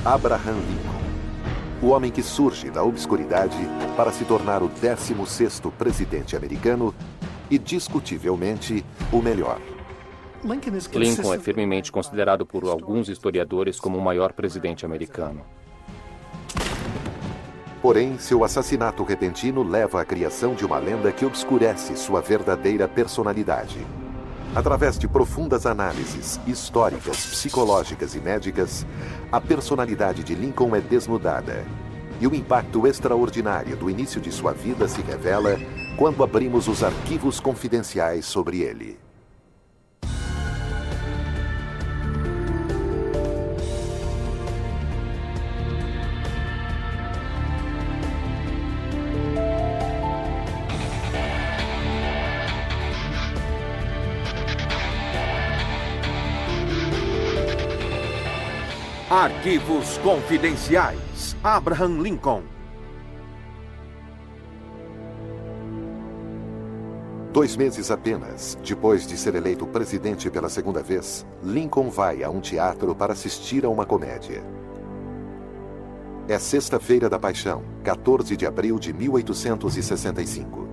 Abraham Lincoln, o homem que surge da obscuridade para se tornar o 16º presidente americano e, discutivelmente, o melhor. Lincoln é firmemente considerado por alguns historiadores como o maior presidente americano. Porém, seu assassinato repentino leva à criação de uma lenda que obscurece sua verdadeira personalidade. Através de profundas análises históricas, psicológicas e médicas, a personalidade de Lincoln é desnudada. E o impacto extraordinário do início de sua vida se revela quando abrimos os arquivos confidenciais sobre ele. Arquivos Confidenciais. Abraham Lincoln. 2 meses apenas depois de ser eleito presidente pela segunda vez, Lincoln vai a um teatro para assistir a uma comédia. É Sexta-feira da Paixão, 14 de abril de 1865.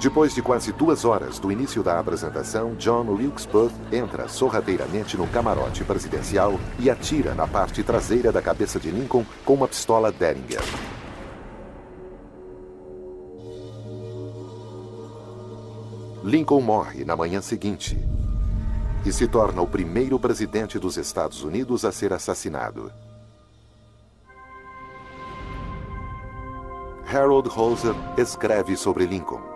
Depois de quase 2 horas do início da apresentação, John Wilkes Booth entra sorrateiramente no camarote presidencial e atira na parte traseira da cabeça de Lincoln com uma pistola Derringer. Lincoln morre na manhã seguinte e se torna o primeiro presidente dos Estados Unidos a ser assassinado. Harold Holzer escreve sobre Lincoln.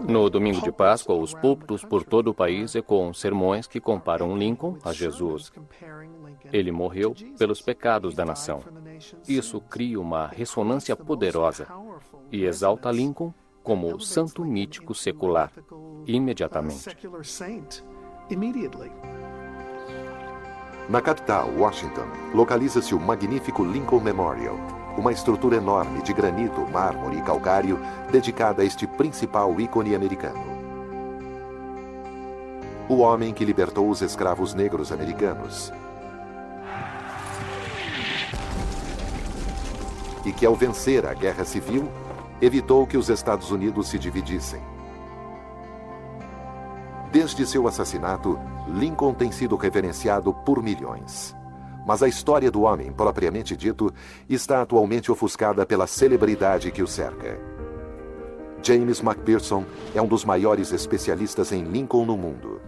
No domingo de Páscoa, os púlpitos por todo o país ecoam sermões que comparam Lincoln a Jesus. Ele morreu pelos pecados da nação. Isso cria uma ressonância poderosa e exalta Lincoln como santo mítico secular, imediatamente. Na capital, Washington, localiza-se o magnífico Lincoln Memorial, uma estrutura enorme de granito, mármore e calcário dedicada a este principal ícone americano. O homem que libertou os escravos negros americanos e que, ao vencer a Guerra Civil, evitou que os Estados Unidos se dividissem. Desde seu assassinato, Lincoln tem sido reverenciado por milhões. Mas a história do homem, propriamente dito, está atualmente ofuscada pela celebridade que o cerca. James McPherson é um dos maiores especialistas em Lincoln no mundo.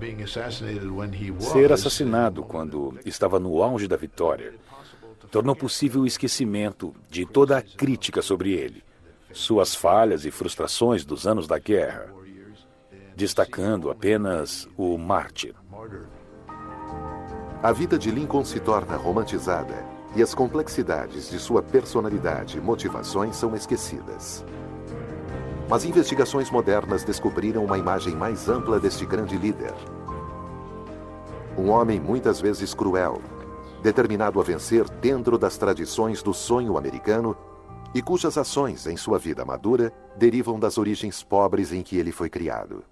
Ser assassinado quando estava no auge da vitória tornou possível o esquecimento de toda a crítica sobre ele, suas falhas e frustrações dos anos da guerra, destacando apenas o mártir. A vida de Lincoln se torna romantizada e as complexidades de sua personalidade e motivações são esquecidas. Mas investigações modernas descobriram uma imagem mais ampla deste grande líder. Um homem muitas vezes cruel, determinado a vencer dentro das tradições do sonho americano e cujas ações em sua vida madura derivam das origens pobres em que ele foi criado.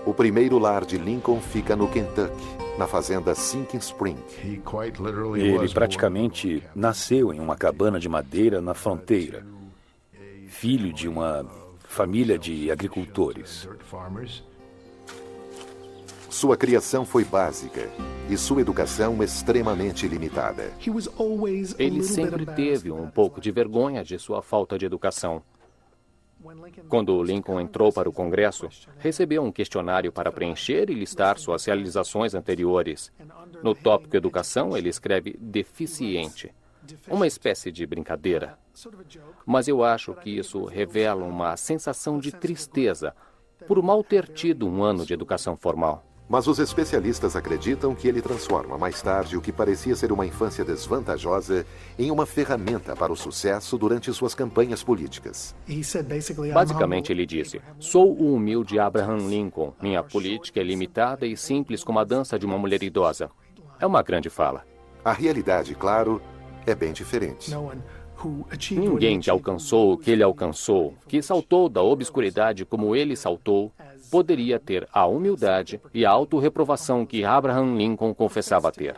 O primeiro lar de Lincoln fica no Kentucky, na fazenda Sinking Spring. Ele praticamente nasceu em uma cabana de madeira na fronteira, filho de uma família de agricultores. Sua criação foi básica e sua educação extremamente limitada. Ele sempre teve um pouco de vergonha de sua falta de educação. Quando Lincoln entrou para o Congresso, recebeu um questionário para preencher e listar suas realizações anteriores. No tópico educação, ele escreve deficiente, uma espécie de brincadeira. Mas eu acho que isso revela uma sensação de tristeza por mal ter tido um ano de educação formal. Mas os especialistas acreditam que ele transforma mais tarde o que parecia ser uma infância desvantajosa em uma ferramenta para o sucesso durante suas campanhas políticas. Basicamente, ele disse: "Sou o humilde Abraham Lincoln. Minha política é limitada e simples como a dança de uma mulher idosa." É uma grande fala. A realidade, claro, é bem diferente. Ninguém que alcançou o que ele alcançou, que saltou da obscuridade como ele saltou, poderia ter a humildade e a autorreprovação que Abraham Lincoln confessava ter.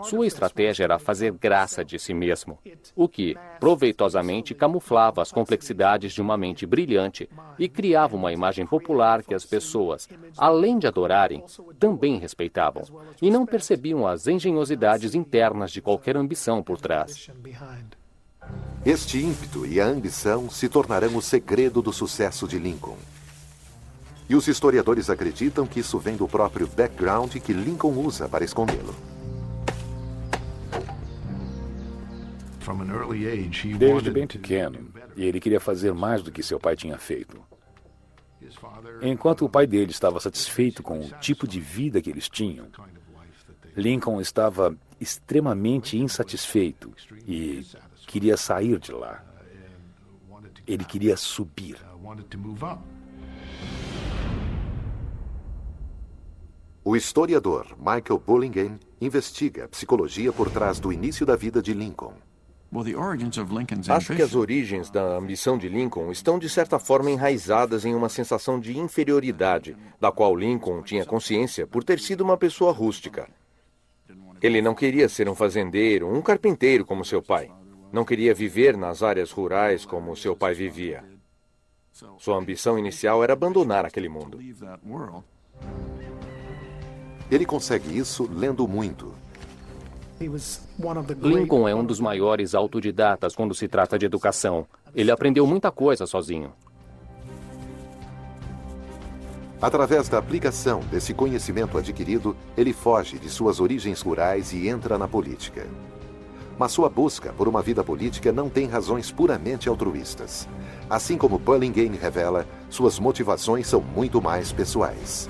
Sua estratégia era fazer graça de si mesmo, o que, proveitosamente, camuflava as complexidades de uma mente brilhante e criava uma imagem popular que as pessoas, além de adorarem, também respeitavam, e não percebiam as engenhosidades internas de qualquer ambição por trás. Este ímpeto e a ambição se tornarão o segredo do sucesso de Lincoln. E os historiadores acreditam que isso vem do próprio background que Lincoln usa para escondê-lo. Desde bem pequeno, ele queria fazer mais do que seu pai tinha feito. Enquanto o pai dele estava satisfeito com o tipo de vida que eles tinham, Lincoln estava extremamente insatisfeito e queria sair de lá. Ele queria subir. O historiador Michael Burlingame investiga a psicologia por trás do início da vida de Lincoln. Acho que as origens da ambição de Lincoln estão, de certa forma, enraizadas em uma sensação de inferioridade, da qual Lincoln tinha consciência por ter sido uma pessoa rústica. Ele não queria ser um fazendeiro, um carpinteiro como seu pai. Não queria viver nas áreas rurais como seu pai vivia. Sua ambição inicial era abandonar aquele mundo. Ele consegue isso lendo muito. Lincoln é um dos maiores autodidatas quando se trata de educação. Ele aprendeu muita coisa sozinho. Através da aplicação desse conhecimento adquirido, ele foge de suas origens rurais e entra na política. Mas sua busca por uma vida política não tem razões puramente altruístas. Assim como Burlingame revela, suas motivações são muito mais pessoais.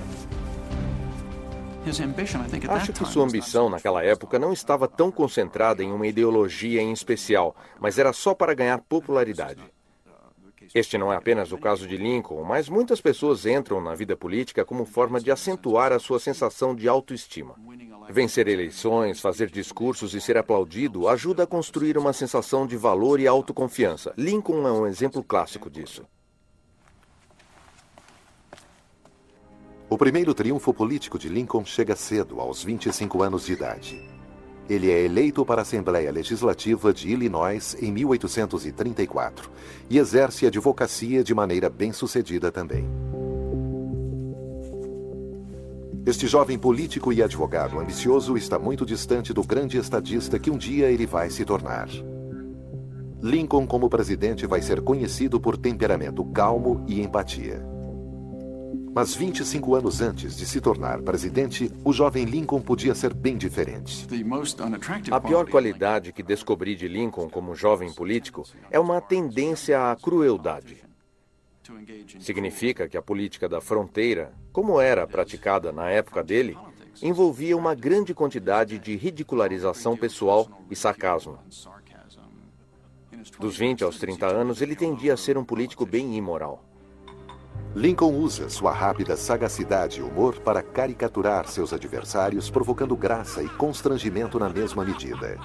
Acho que sua ambição naquela época não estava tão concentrada em uma ideologia em especial, mas era só para ganhar popularidade. Este não é apenas o caso de Lincoln, mas muitas pessoas entram na vida política como forma de acentuar a sua sensação de autoestima. Vencer eleições, fazer discursos e ser aplaudido ajuda a construir uma sensação de valor e autoconfiança. Lincoln é um exemplo clássico disso. O primeiro triunfo político de Lincoln chega cedo, aos 25 anos de idade. Ele é eleito para a Assembleia Legislativa de Illinois em 1834 e exerce a advocacia de maneira bem-sucedida também. Este jovem político e advogado ambicioso está muito distante do grande estadista que um dia ele vai se tornar. Lincoln, como presidente, vai ser conhecido por temperamento calmo e empatia. Mas 25 anos antes de se tornar presidente, o jovem Lincoln podia ser bem diferente. A pior qualidade que descobri de Lincoln como jovem político é uma tendência à crueldade. Significa que a política da fronteira, como era praticada na época dele, envolvia uma grande quantidade de ridicularização pessoal e sarcasmo. Dos 20 aos 30 anos, ele tendia a ser um político bem imoral. Lincoln usa sua rápida sagacidade e humor para caricaturar seus adversários, provocando graça e constrangimento na mesma medida.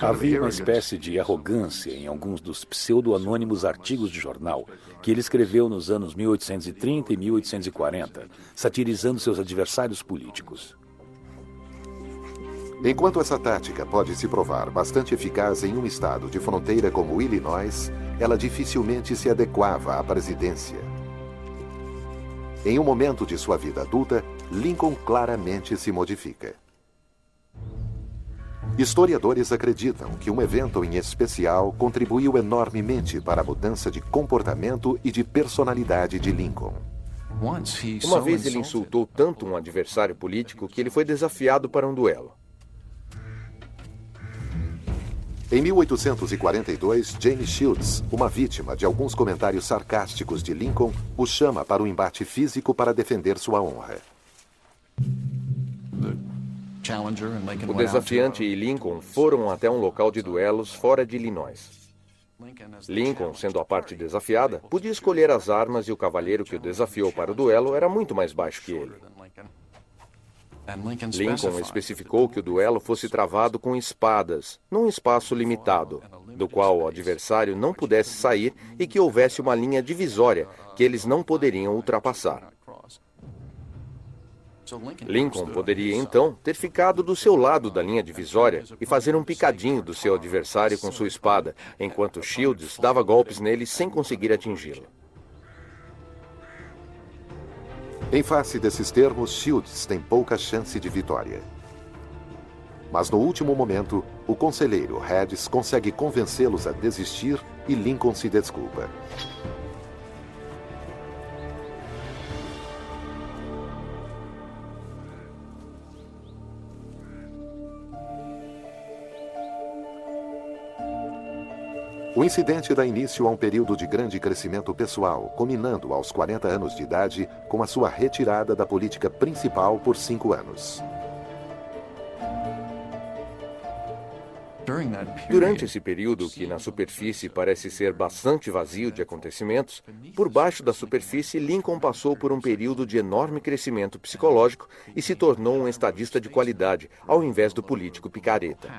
Havia uma espécie de arrogância em alguns dos pseudo-anônimos artigos de jornal que ele escreveu nos anos 1830 e 1840, satirizando seus adversários políticos. Enquanto essa tática pode se provar bastante eficaz em um estado de fronteira como Illinois, ela dificilmente se adequava à presidência. Em um momento de sua vida adulta, Lincoln claramente se modifica. Historiadores acreditam que um evento em especial contribuiu enormemente para a mudança de comportamento e de personalidade de Lincoln. Uma vez ele insultou tanto um adversário político que ele foi desafiado para um duelo. Em 1842, James Shields, uma vítima de alguns comentários sarcásticos de Lincoln, o chama para um embate físico para defender sua honra. O desafiante e Lincoln foram até um local de duelos fora de Illinois. Lincoln, sendo a parte desafiada, podia escolher as armas e o cavalheiro que o desafiou para o duelo era muito mais baixo que ele. Lincoln especificou que o duelo fosse travado com espadas, num espaço limitado, do qual o adversário não pudesse sair e que houvesse uma linha divisória que eles não poderiam ultrapassar. Lincoln poderia, então, ter ficado do seu lado da linha divisória e fazer um picadinho do seu adversário com sua espada, enquanto Shields dava golpes nele sem conseguir atingi-lo. Em face desses termos, Shields tem pouca chance de vitória. Mas no último momento, o conselheiro Hedges consegue convencê-los a desistir e Lincoln se desculpa. O incidente dá início a um período de grande crescimento pessoal, culminando aos 40 anos de idade com a sua retirada da política principal por 5 anos. Durante esse período, que na superfície parece ser bastante vazio de acontecimentos, por baixo da superfície, Lincoln passou por um período de enorme crescimento psicológico e se tornou um estadista de qualidade, ao invés do político picareta.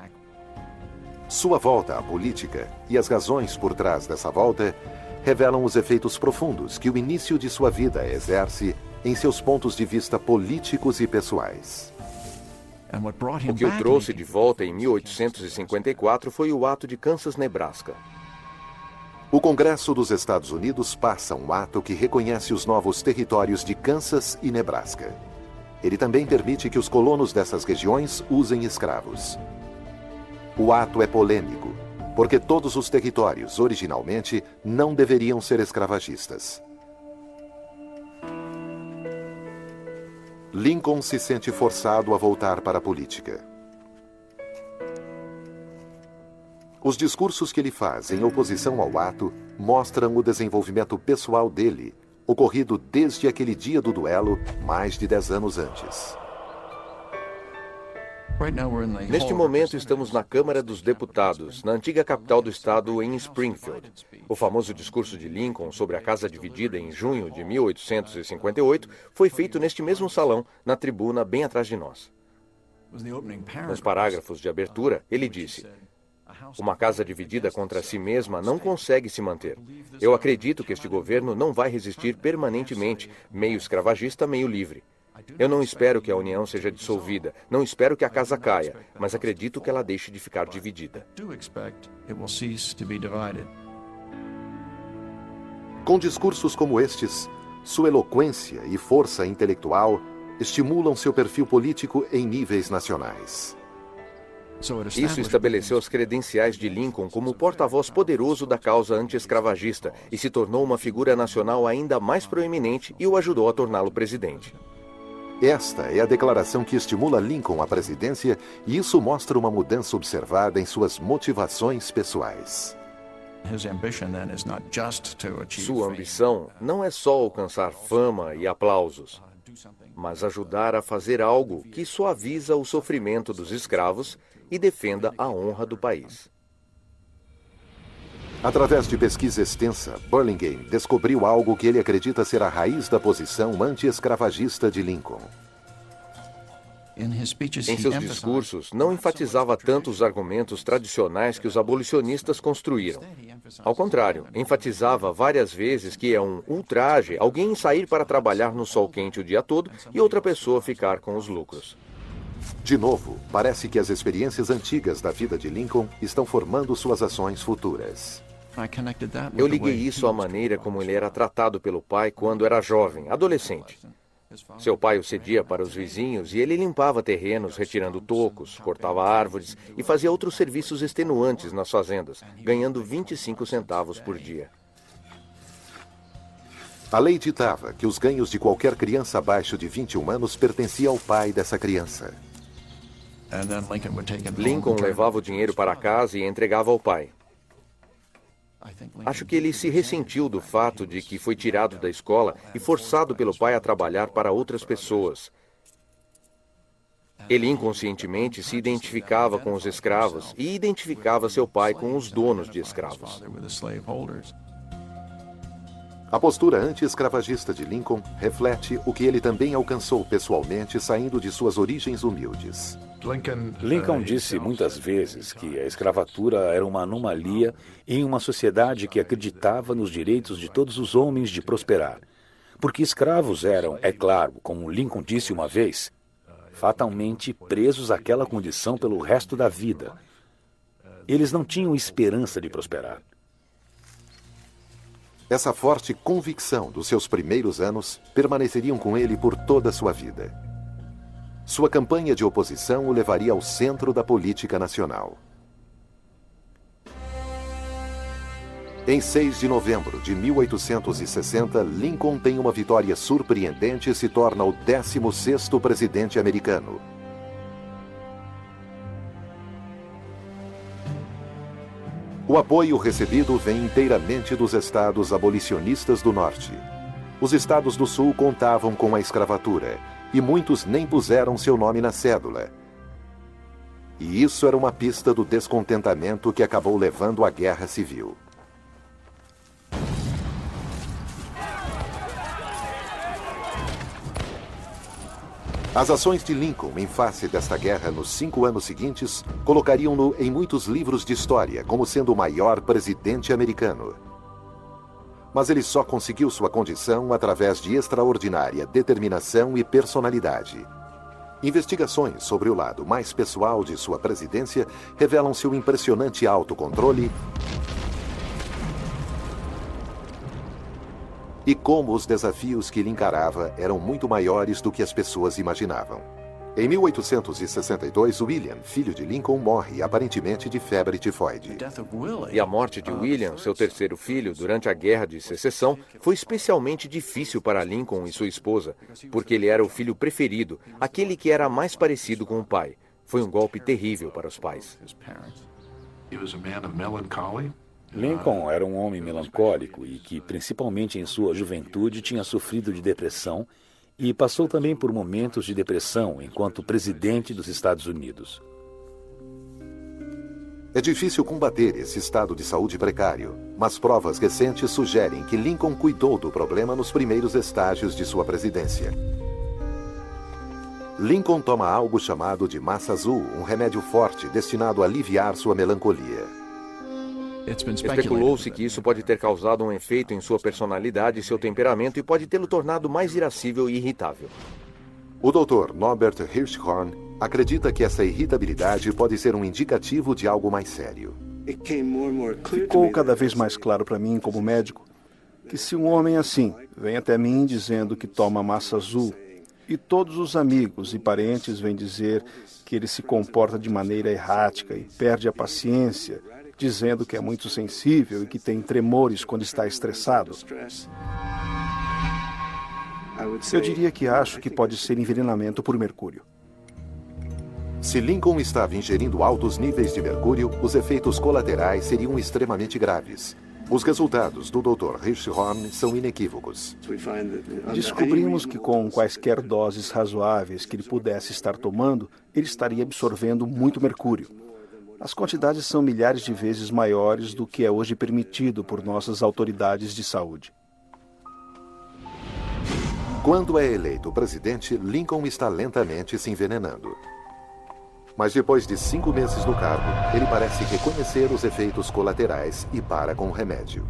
Sua volta à política e as razões por trás dessa volta revelam os efeitos profundos que o início de sua vida exerce em seus pontos de vista políticos e pessoais. O que o trouxe de volta em 1854 foi o ato de Kansas, Nebraska. O Congresso dos Estados Unidos passa um ato que reconhece os novos territórios de Kansas e Nebraska. Ele também permite que os colonos dessas regiões usem escravos. O ato é polêmico, porque todos os territórios, originalmente, não deveriam ser escravagistas. Lincoln se sente forçado a voltar para a política. Os discursos que ele faz em oposição ao ato mostram o desenvolvimento pessoal dele, ocorrido desde aquele dia do duelo, mais de 10 anos antes. Neste momento, estamos na Câmara dos Deputados, na antiga capital do estado, em Springfield. O famoso discurso de Lincoln sobre a casa dividida em junho de 1858 foi feito neste mesmo salão, na tribuna bem atrás de nós. Nos parágrafos de abertura, ele disse: "Uma casa dividida contra si mesma não consegue se manter. Eu acredito que este governo não vai resistir permanentemente, meio escravagista, meio livre. Eu não espero que a União seja dissolvida, não espero que a casa caia, mas acredito que ela deixe de ficar dividida." Com discursos como estes, sua eloquência e força intelectual estimulam seu perfil político em níveis nacionais. Isso estabeleceu as credenciais de Lincoln como porta-voz poderoso da causa anti-escravagista e se tornou uma figura nacional ainda mais proeminente e o ajudou a torná-lo presidente. Esta é a declaração que estimula Lincoln à presidência e isso mostra uma mudança observada em suas motivações pessoais. Sua ambição não é só alcançar fama e aplausos, mas ajudar a fazer algo que suaviza o sofrimento dos escravos e defenda a honra do país. Através de pesquisa extensa, Burlingame descobriu algo que ele acredita ser a raiz da posição anti-escravagista de Lincoln. Em seus discursos, não enfatizava tanto os argumentos tradicionais que os abolicionistas construíram. Ao contrário, enfatizava várias vezes que é um ultraje alguém sair para trabalhar no sol quente o dia todo e outra pessoa ficar com os lucros. De novo, parece que as experiências antigas da vida de Lincoln estão formando suas ações futuras. Eu liguei isso à maneira como ele era tratado pelo pai quando era jovem, adolescente. Seu pai o cedia para os vizinhos e ele limpava terrenos, retirando tocos, cortava árvores e fazia outros serviços extenuantes nas fazendas, ganhando 25 centavos por dia. A lei ditava que os ganhos de qualquer criança abaixo de 21 anos pertenciam ao pai dessa criança. Lincoln levava o dinheiro para casa e entregava ao pai. Acho que ele se ressentiu do fato de que foi tirado da escola e forçado pelo pai a trabalhar para outras pessoas. Ele inconscientemente se identificava com os escravos e identificava seu pai com os donos de escravos. A postura anti-escravagista de Lincoln reflete o que ele também alcançou pessoalmente saindo de suas origens humildes. Lincoln disse muitas vezes que a escravatura era uma anomalia em uma sociedade que acreditava nos direitos de todos os homens de prosperar. Porque escravos eram, é claro, como Lincoln disse uma vez, fatalmente presos àquela condição pelo resto da vida. Eles não tinham esperança de prosperar. Essa forte convicção dos seus primeiros anos permaneceriam com ele por toda a sua vida. Sua campanha de oposição o levaria ao centro da política nacional. Em 6 de novembro de 1860, Lincoln tem uma vitória surpreendente e se torna o 16º presidente americano. O apoio recebido vem inteiramente dos estados abolicionistas do Norte. Os estados do Sul contavam com a escravatura, e muitos nem puseram seu nome na cédula. E isso era uma pista do descontentamento que acabou levando à Guerra Civil. As ações de Lincoln em face desta guerra nos 5 anos seguintes colocariam-no em muitos livros de história como sendo o maior presidente americano. Mas ele só conseguiu sua condição através de extraordinária determinação e personalidade. Investigações sobre o lado mais pessoal de sua presidência revelam seu impressionante autocontrole e como os desafios que ele encarava eram muito maiores do que as pessoas imaginavam. Em 1862, William, filho de Lincoln, morre aparentemente de febre tifoide. E a morte de William, seu terceiro filho, durante a Guerra de Secessão, foi especialmente difícil para Lincoln e sua esposa, porque ele era o filho preferido, aquele que era mais parecido com o pai. Foi um golpe terrível para os pais. Lincoln era um homem melancólico e que, principalmente em sua juventude, tinha sofrido de depressão e passou também por momentos de depressão enquanto presidente dos Estados Unidos. É difícil combater esse estado de saúde precário, mas provas recentes sugerem que Lincoln cuidou do problema nos primeiros estágios de sua presidência. Lincoln toma algo chamado de massa azul, um remédio forte destinado a aliviar sua melancolia. Especulou-se que isso pode ter causado um efeito em sua personalidade e seu temperamento e pode tê-lo tornado mais irascível e irritável. O Dr. Norbert Hirschhorn acredita que essa irritabilidade pode ser um indicativo de algo mais sério. Ficou cada vez mais claro para mim, como médico, que se um homem assim vem até mim dizendo que toma massa azul e todos os amigos e parentes vêm dizer que ele se comporta de maneira errática e perde a paciência, dizendo que é muito sensível e que tem tremores quando está estressado, eu diria que acho que pode ser envenenamento por mercúrio. Se Lincoln estava ingerindo altos níveis de mercúrio, os efeitos colaterais seriam extremamente graves. Os resultados do Dr. Hirschhorn são inequívocos. Descobrimos que com quaisquer doses razoáveis que ele pudesse estar tomando, ele estaria absorvendo muito mercúrio. As quantidades são milhares de vezes maiores do que é hoje permitido por nossas autoridades de saúde. Quando é eleito presidente, Lincoln está lentamente se envenenando. Mas depois de 5 meses no cargo, ele parece reconhecer os efeitos colaterais e para com o remédio.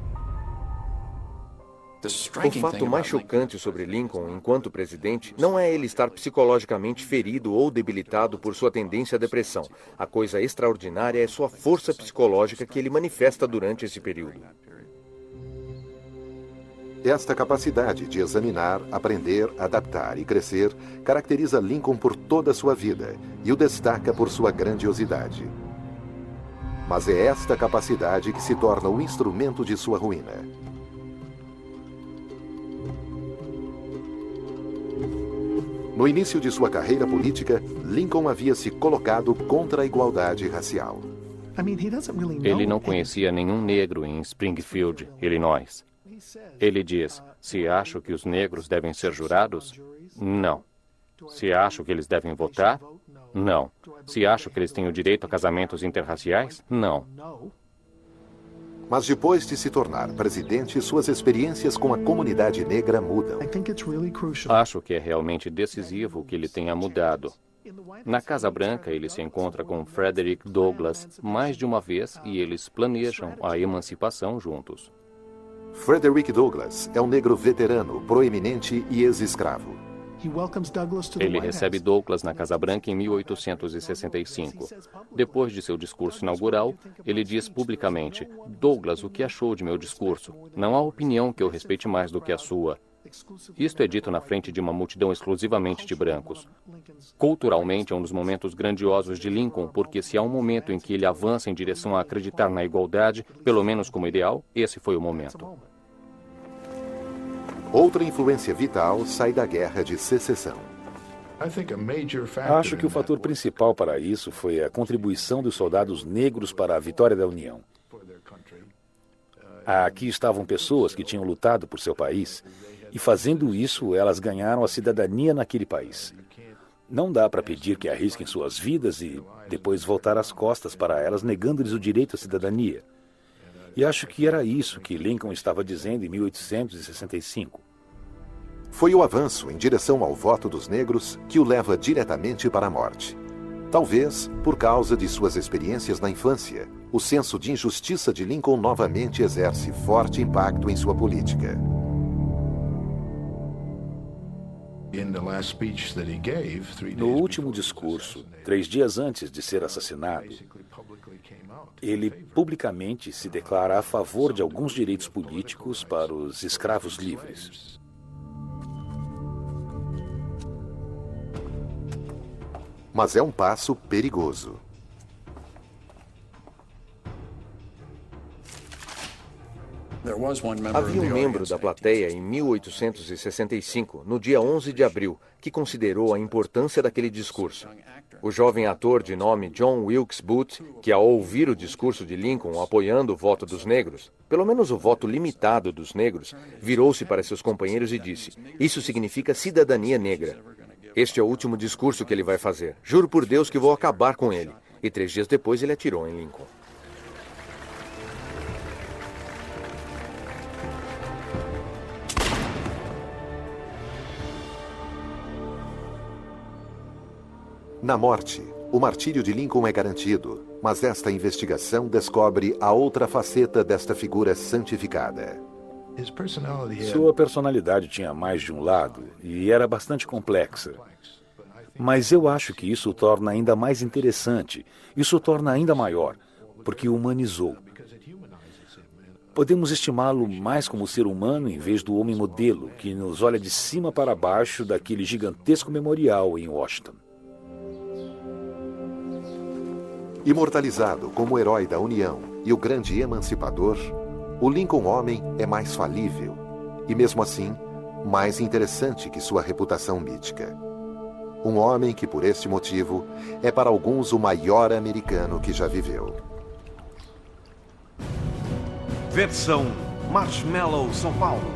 O fato mais chocante sobre Lincoln enquanto presidente não é ele estar psicologicamente ferido ou debilitado por sua tendência à depressão. A coisa extraordinária é sua força psicológica que ele manifesta durante esse período. Esta capacidade de examinar, aprender, adaptar e crescer caracteriza Lincoln por toda a sua vida e o destaca por sua grandiosidade. Mas é esta capacidade que se torna o instrumento de sua ruína. No início de sua carreira política, Lincoln havia se colocado contra a igualdade racial. Ele não conhecia nenhum negro em Springfield, Illinois. Ele diz: se acho que os negros devem ser jurados, não. Se acho que eles devem votar, não. Se acho que eles têm o direito a casamentos interraciais, não. Mas depois de se tornar presidente, suas experiências com a comunidade negra mudam. Acho que é realmente decisivo que ele tenha mudado. Na Casa Branca, ele se encontra com Frederick Douglass mais de uma vez e eles planejam a emancipação juntos. Frederick Douglass é um negro veterano, proeminente e ex-escravo. Ele recebe Douglass na Casa Branca em 1865. Depois de seu discurso inaugural, ele diz publicamente: Douglass, o que achou de meu discurso? Não há opinião que eu respeite mais do que a sua. Isto é dito na frente de uma multidão exclusivamente de brancos. Culturalmente, é um dos momentos grandiosos de Lincoln, porque se há um momento em que ele avança em direção a acreditar na igualdade, pelo menos como ideal, esse foi o momento. Outra influência vital sai da Guerra de Secessão. Acho que o fator principal para isso foi a contribuição dos soldados negros para a vitória da União. Aqui estavam pessoas que tinham lutado por seu país, e fazendo isso, elas ganharam a cidadania naquele país. Não dá para pedir que arrisquem suas vidas e depois voltar as costas para elas, negando-lhes o direito à cidadania. E acho que era isso que Lincoln estava dizendo em 1865. Foi o avanço em direção ao voto dos negros que o leva diretamente para a morte. Talvez por causa de suas experiências na infância, o senso de injustiça de Lincoln novamente exerce forte impacto em sua política. No último discurso, 3 dias antes de ser assassinado, ele publicamente se declara a favor de alguns direitos políticos para os escravos livres. Mas é um passo perigoso. Havia um membro da plateia em 1865, no dia 11 de abril, que considerou a importância daquele discurso. O jovem ator de nome John Wilkes Booth, que ao ouvir o discurso de Lincoln apoiando o voto dos negros, pelo menos o voto limitado dos negros, virou-se para seus companheiros e disse: "Isso significa cidadania negra. Este é o último discurso que ele vai fazer. Juro por Deus que vou acabar com ele." E 3 dias depois ele atirou em Lincoln. Na morte, o martírio de Lincoln é garantido, mas esta investigação descobre a outra faceta desta figura santificada. Sua personalidade tinha mais de um lado e era bastante complexa. Mas eu acho que isso o torna ainda mais interessante, isso o torna ainda maior, porque o humanizou. Podemos estimá-lo mais como ser humano em vez do homem modelo, que nos olha de cima para baixo daquele gigantesco memorial em Washington. Imortalizado como herói da União e o grande emancipador, o Lincoln homem é mais falível e, mesmo assim, mais interessante que sua reputação mítica. Um homem que, por este motivo, é para alguns o maior americano que já viveu. Versão Marshmallow São Paulo.